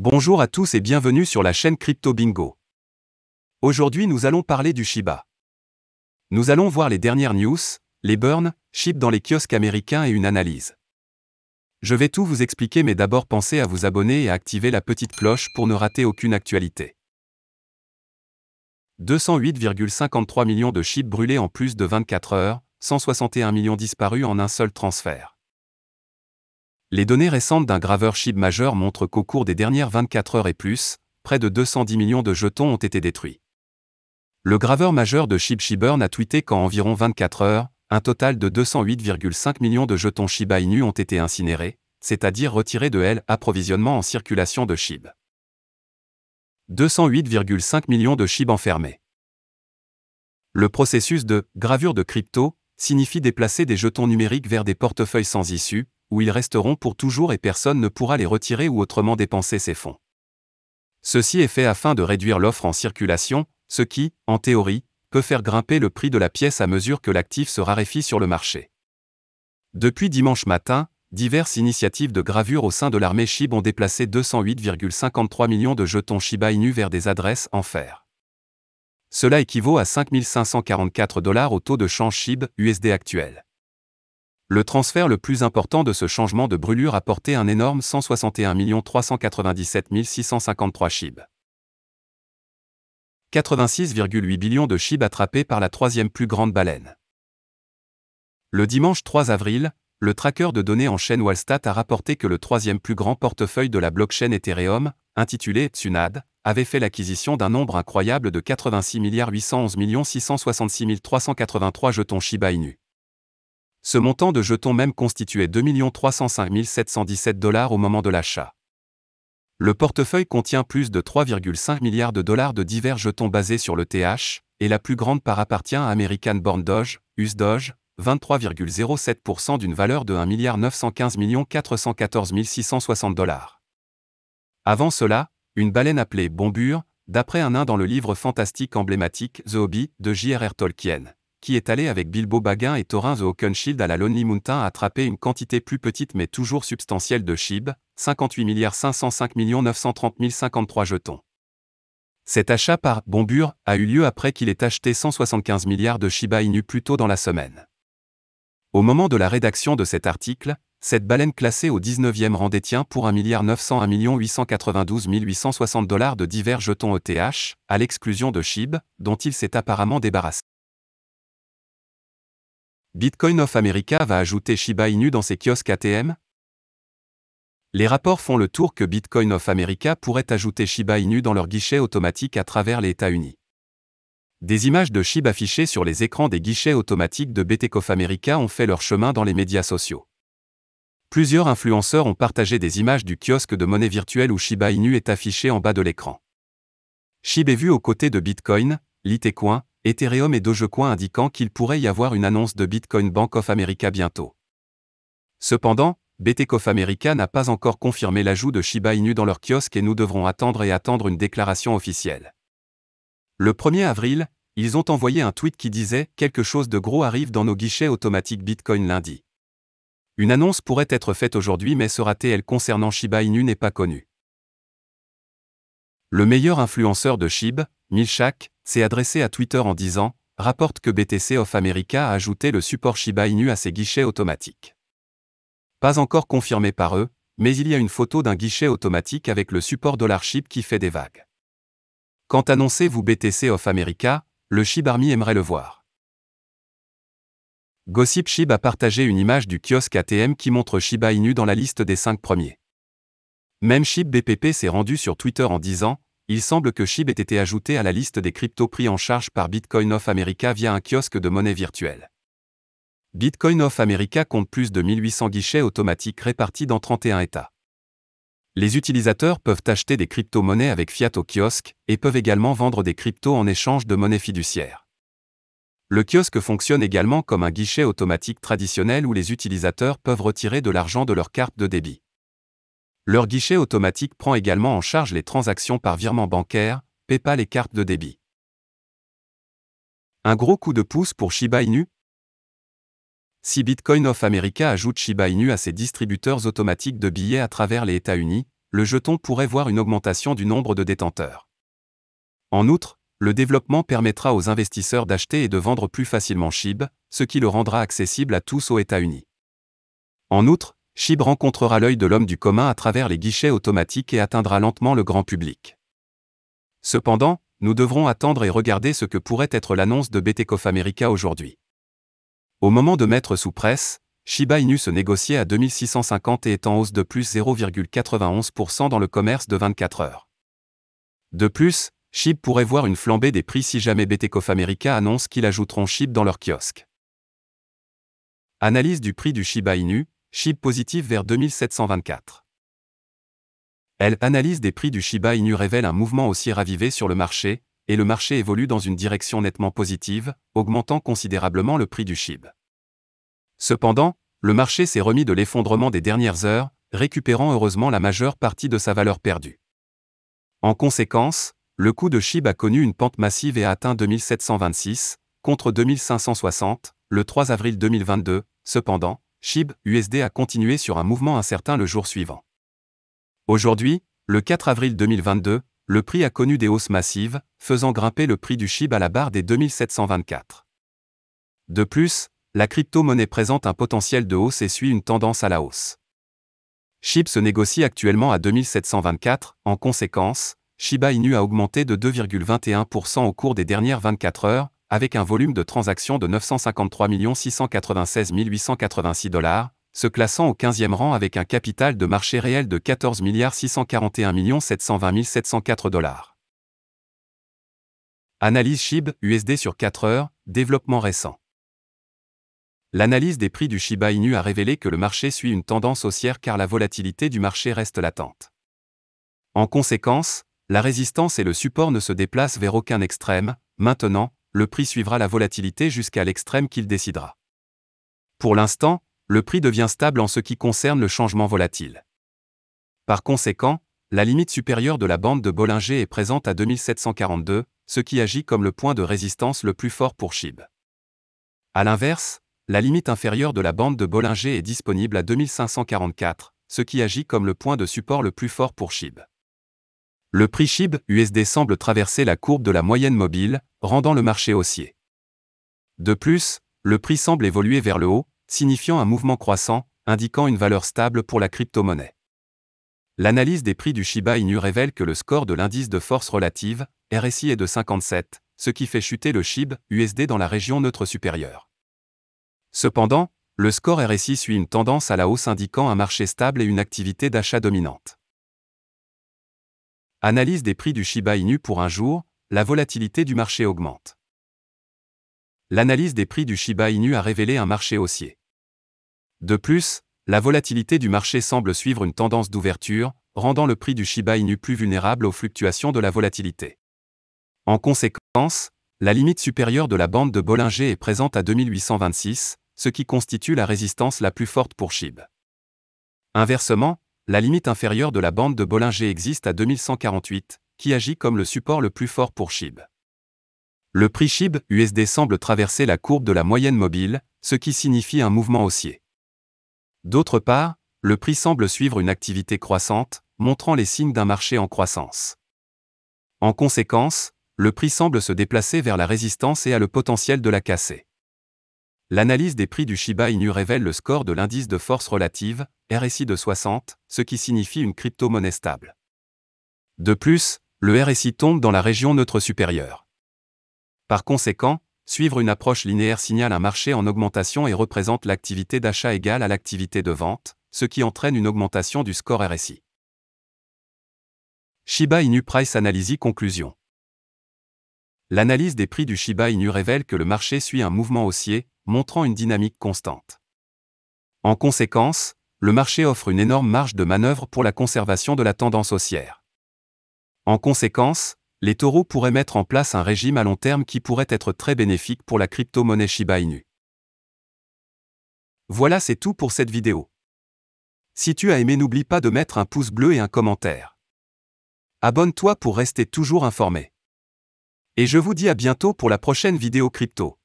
Bonjour à tous et bienvenue sur la chaîne Crypto Bingo. Aujourd'hui nous allons parler du Shiba. Nous allons voir les dernières news, les burns, SHIB dans les kiosques américains et une analyse. Je vais tout vous expliquer mais d'abord pensez à vous abonner et à activer la petite cloche pour ne rater aucune actualité. 208,53 millions de SHIB brûlés en plus de 24 heures, 161 millions disparus en un seul transfert. Les données récentes d'un graveur SHIB majeur montrent qu'au cours des dernières 24 heures et plus, près de 210 millions de jetons ont été détruits. Le graveur majeur de SHIB Shibburn a tweeté qu'en environ 24 heures, un total de 208,5 millions de jetons Shiba Inu ont été incinérés, c'est-à-dire retirés de l'approvisionnement en circulation de SHIB. 208,5 millions de SHIB enfermés. Le processus de gravure de crypto signifie déplacer des jetons numériques vers des portefeuilles sans issue, où ils resteront pour toujours et personne ne pourra les retirer ou autrement dépenser ces fonds. Ceci est fait afin de réduire l'offre en circulation, ce qui, en théorie, peut faire grimper le prix de la pièce à mesure que l'actif se raréfie sur le marché. Depuis dimanche matin, diverses initiatives de gravure au sein de l'armée SHIB ont déplacé 208,53 millions de jetons Shiba Inu vers des adresses en fer. Cela équivaut à 5 544 $ au taux de change SHIB USD actuel. Le transfert le plus important de ce changement de brûlure a porté un énorme 161 397 653 SHIB. 86,8 billions de SHIB attrapés par la troisième plus grande baleine. Le dimanche 3 avril, le tracker de données en chaîne Wallstat a rapporté que le troisième plus grand portefeuille de la blockchain Ethereum, intitulé Tsunad, avait fait l'acquisition d'un nombre incroyable de 86 811 666 383 jetons Shiba Inu. Ce montant de jetons même constituait 2 305 717 $ au moment de l'achat. Le portefeuille contient plus de 3,5 milliards de dollars de divers jetons basés sur le TH, et la plus grande part appartient à American Born Doge, USDOGE, 23,07% d'une valeur de 1 915 414 660 $. Avant cela, une baleine appelée Bombur, d'après un nain dans le livre fantastique emblématique The Hobbit de J.R.R. Tolkien, qui est allé avec Bilbo Baggins et Thorin the Oakenshield à la Lonely Mountain a attrapé une quantité plus petite mais toujours substantielle de SHIB, 58 505 930 053 jetons. Cet achat par Bombur a eu lieu après qu'il ait acheté 175 milliards de Shiba Inu plus tôt dans la semaine. Au moment de la rédaction de cet article, cette baleine classée au 19e rang détient pour 1 901 892 860 $ de divers jetons ETH, à l'exclusion de SHIB, dont il s'est apparemment débarrassé. Bitcoin of America va ajouter Shiba Inu dans ses kiosques ATM? Les rapports font le tour que Bitcoin of America pourrait ajouter Shiba Inu dans leur guichet automatique à travers les États-Unis. Des images de SHIB affichées sur les écrans des guichets automatiques de BTC of America ont fait leur chemin dans les médias sociaux. Plusieurs influenceurs ont partagé des images du kiosque de monnaie virtuelle où Shiba Inu est affiché en bas de l'écran. SHIB est vu aux côtés de Bitcoin, Litecoin, Ethereum et Dogecoin indiquant qu'il pourrait y avoir une annonce de Bitcoin Bank of America bientôt. Cependant, BTC of America n'a pas encore confirmé l'ajout de Shiba Inu dans leur kiosque et nous devrons attendre une déclaration officielle. Le 1er avril, ils ont envoyé un tweet qui disait « Quelque chose de gros arrive dans nos guichets automatiques Bitcoin lundi ». Une annonce pourrait être faite aujourd'hui mais sera-t-elle concernant Shiba Inu n'est pas connue. Le meilleur influenceur de SHIB, Milchak, s'est adressé à Twitter en disant « Rapporte que BTC of America a ajouté le support Shiba Inu à ses guichets automatiques. » Pas encore confirmé par eux, mais il y a une photo d'un guichet automatique avec le support $SHIB qui fait des vagues. Quand annoncez-vous BTC of America, le SHIB Army aimerait le voir. Gossip SHIB a partagé une image du kiosque ATM qui montre Shiba Inu dans la liste des 5 premiers. Même SHIB BPP s'est rendu sur Twitter en disant « Il semble que SHIB ait été ajouté à la liste des cryptos pris en charge par Bitcoin of America via un kiosque de monnaie virtuelle. » Bitcoin of America compte plus de 1800 guichets automatiques répartis dans 31 États. Les utilisateurs peuvent acheter des crypto-monnaies avec fiat au kiosque et peuvent également vendre des cryptos en échange de monnaie fiduciaire. Le kiosque fonctionne également comme un guichet automatique traditionnel où les utilisateurs peuvent retirer de l'argent de leur carte de débit. Leur guichet automatique prend également en charge les transactions par virement bancaire, PayPal et carte de débit. Un gros coup de pouce pour Shiba Inu? Si Bitcoin of America ajoute Shiba Inu à ses distributeurs automatiques de billets à travers les États-Unis, le jeton pourrait voir une augmentation du nombre de détenteurs. En outre, le développement permettra aux investisseurs d'acheter et de vendre plus facilement SHIB, ce qui le rendra accessible à tous aux États-Unis. En outre, SHIB rencontrera l'œil de l'homme du commun à travers les guichets automatiques et atteindra lentement le grand public. Cependant, nous devrons attendre et regarder ce que pourrait être l'annonce de BTC of America aujourd'hui. Au moment de mettre sous presse, Shiba Inu se négociait à 2650 et est en hausse de plus 0,91% dans le commerce de 24 heures. De plus, SHIB pourrait voir une flambée des prix si jamais BTC of America annonce qu'ils ajouteront SHIB dans leur kiosque. Analyse du prix du Shiba Inu, SHIB positif vers 2724. L'analyse des prix du Shiba Inu révèle un mouvement haussier ravivé sur le marché, et le marché évolue dans une direction nettement positive, augmentant considérablement le prix du SHIB. Cependant, le marché s'est remis de l'effondrement des dernières heures, récupérant heureusement la majeure partie de sa valeur perdue. En conséquence, le coût de SHIB a connu une pente massive et a atteint 2726, contre 2560, le 3 avril 2022. Cependant, SHIB USD a continué sur un mouvement incertain le jour suivant. Aujourd'hui, le 4 avril 2022, le prix a connu des hausses massives, faisant grimper le prix du SHIB à la barre des 2724. De plus, la crypto-monnaie présente un potentiel de hausse et suit une tendance à la hausse. SHIB se négocie actuellement à 2724, en conséquence, Shiba Inu a augmenté de 2,21% au cours des dernières 24 heures, avec un volume de transactions de 953 696 886 $, se classant au 15e rang avec un capital de marché réel de 14 641 720 704 $. Analyse SHIB USD sur 4 heures, développement récent. L'analyse des prix du Shiba Inu a révélé que le marché suit une tendance haussière car la volatilité du marché reste latente. En conséquence, la résistance et le support ne se déplacent vers aucun extrême. Maintenant, le prix suivra la volatilité jusqu'à l'extrême qu'il décidera. Pour l'instant, le prix devient stable en ce qui concerne le changement volatile. Par conséquent, la limite supérieure de la bande de Bollinger est présente à 2742, ce qui agit comme le point de résistance le plus fort pour SHIB. A l'inverse, la limite inférieure de la bande de Bollinger est disponible à 2544, ce qui agit comme le point de support le plus fort pour SHIB. Le prix SHIB USD semble traverser la courbe de la moyenne mobile, rendant le marché haussier. De plus, le prix semble évoluer vers le haut, signifiant un mouvement croissant, indiquant une valeur stable pour la crypto-monnaie. L'analyse des prix du Shiba Inu révèle que le score de l'indice de force relative, RSI, est de 57, ce qui fait chuter le SHIB USD dans la région neutre supérieure. Cependant, le score RSI suit une tendance à la hausse indiquant un marché stable et une activité d'achat dominante. Analyse des prix du Shiba Inu pour un jour, la volatilité du marché augmente. L'analyse des prix du Shiba Inu a révélé un marché haussier. De plus, la volatilité du marché semble suivre une tendance d'ouverture, rendant le prix du Shiba Inu plus vulnérable aux fluctuations de la volatilité. En conséquence, la limite supérieure de la bande de Bollinger est présente à 2826, ce qui constitue la résistance la plus forte pour SHIB. Inversement, la limite inférieure de la bande de Bollinger existe à 2148, qui agit comme le support le plus fort pour SHIB. Le prix SHIB USD semble traverser la courbe de la moyenne mobile, ce qui signifie un mouvement haussier. D'autre part, le prix semble suivre une activité croissante, montrant les signes d'un marché en croissance. En conséquence, le prix semble se déplacer vers la résistance et a le potentiel de la casser. L'analyse des prix du Shiba Inu révèle le score de l'indice de force relative, RSI, de 60, ce qui signifie une crypto-monnaie stable. De plus, le RSI tombe dans la région neutre supérieure. Par conséquent, suivre une approche linéaire signale un marché en augmentation et représente l'activité d'achat égale à l'activité de vente, ce qui entraîne une augmentation du score RSI. Shiba Inu Price Analysis. Conclusion. L'analyse des prix du Shiba Inu révèle que le marché suit un mouvement haussier, montrant une dynamique constante. En conséquence, le marché offre une énorme marge de manœuvre pour la conservation de la tendance haussière. En conséquence, les taureaux pourraient mettre en place un régime à long terme qui pourrait être très bénéfique pour la crypto-monnaie Shiba Inu. Voilà, c'est tout pour cette vidéo. Si tu as aimé, n'oublie pas de mettre un pouce bleu et un commentaire. Abonne-toi pour rester toujours informé. Et je vous dis à bientôt pour la prochaine vidéo crypto.